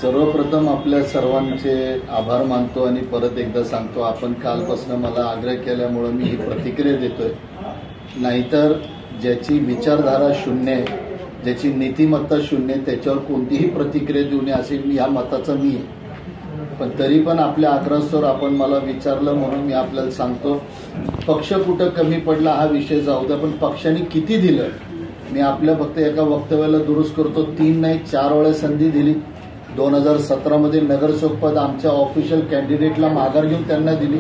सर्वप्रथम आपल्या सर्वांचे आभार मानतो आणि परत एकदा सांगतो, आपण कालपासून मला आग्रह केल्यामुळे मी ही प्रतिक्रिया देतोय. नाहीतर ज्याची विचारधारा शून्य आहे, ज्याची नीतिमत्ता शून्य आहे, त्याच्यावर कोणतीही प्रतिक्रिया देऊ नये असे या मताचा मी आहे. पण तरी पण आपल्या आग्रहास्तवर आपण मला विचारलं म्हणून मी आपल्याला सांगतो, पक्ष कुठं कमी पडला हा विषय जाऊ द्या, पण पक्षाने किती दिलं मी आपल्या फक्त एका वक्तव्याला दुरुस्त करतो. 3 नाही 4 वेळा संधी दिली. 2017 मध्ये नगरसेवक पद आमच्या ऑफिशियल कॅन्डिडेटला माघार घेऊन त्यांना दिली.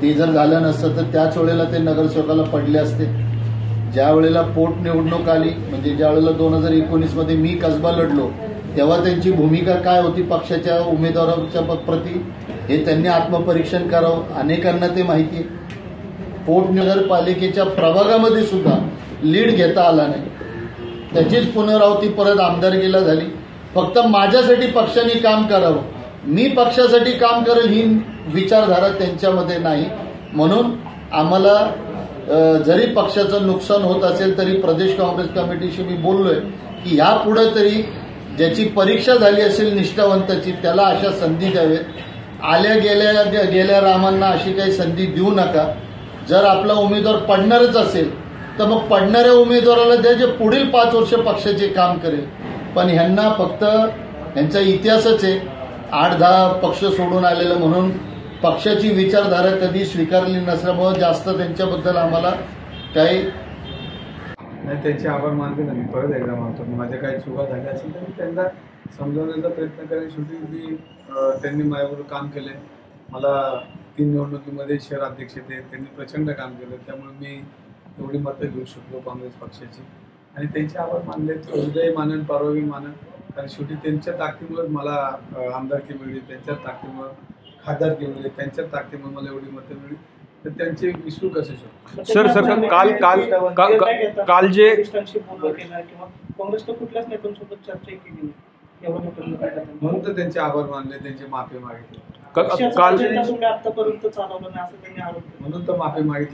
ते जर झालं नसतं तर त्याच वेळेला ते नगरसेवकाला पडले असते. ज्या वेळेला पोटनिवडणूक आली, म्हणजे ज्या वेळेला 2019 मध्ये मी कसबा लढलो, तेव्हा त्यांची भूमिका काय होती पक्षाच्या उमेदवाराच्या प्रती हे त्यांनी आत्मपरीक्षण करावं. अनेकांना ते माहिती आहे. पोटनगरपालिकेच्या प्रभागामध्ये सुद्धा लीड घेता आला नाही. त्याचीच पुनरावृत्ती परत आमदारकीला झाली. फक्त माझ्यासाठी पक्षाने काम करावं, मी पक्षासाठी काम करेल ही विचारधारा त्यांच्यामध्ये नाही. म्हणून आम्हाला जरी पक्षाचं नुकसान होत असेल तरी प्रदेश काँग्रेस कमिटीशी मी बोललोय की यापुढे तरी ज्याची परीक्षा झाली असेल निष्ठावंताची त्याला अशा संधी द्यावेत. आल्या गेल्या रामांना अशी काही संधी देऊ नका. जर आपला उमेदवार पडणारच असेल तर मग पडणाऱ्या उमेदवाराला द्या जे पुढील 5 वर्ष पक्षाचे काम करेल. पण ह्यांना फक्त यांचा इतिहासच आहे 8-10 पक्ष सोडून आलेलं, म्हणून पक्षाची विचारधारा कधी स्वीकारली नसल्यामुळे जास्त त्यांच्याबद्दल आम्हाला काही नाही. त्यांचे आभार मानते ना मी परत एकदा मानतो. माझ्या काही चुका झाल्या असेल तर मी त्यांना समजवण्याचा प्रयत्न करेन. शेवटी मी त्यांनी माझ्याबरोबर काम केले. मला 3 निवडणुकीमध्ये शहर अध्यक्ष ते त्यांनी प्रचंड काम केलं. त्यामुळे मी एवढी मतं घेऊ शकलो काँग्रेस पक्षाची. आणि त्यांचे आभार मानले, हृदय मानन परवावी मानन. कारण शेवटी त्यांच्या ताकदीमुळे मला आमदारकी मिळली, त्यांच्या ताकदीमुळे खासदारकी मिळली, त्यांच्या ताकदीमुळे मला एवढी मतं मिळली. तर त्यांचे विसरू कसे शकतो. सर काल जे काँग्रेसच्या कुठल्याच नेत्यांसोबत चर्चा केली म्हणून तर त्यांचे आभार मानले, त्यांची माफी मागितली. काल आतापर्यंत चालवलं नाही असं त्यांनी आरोप म्हणून तर माफी मागितली.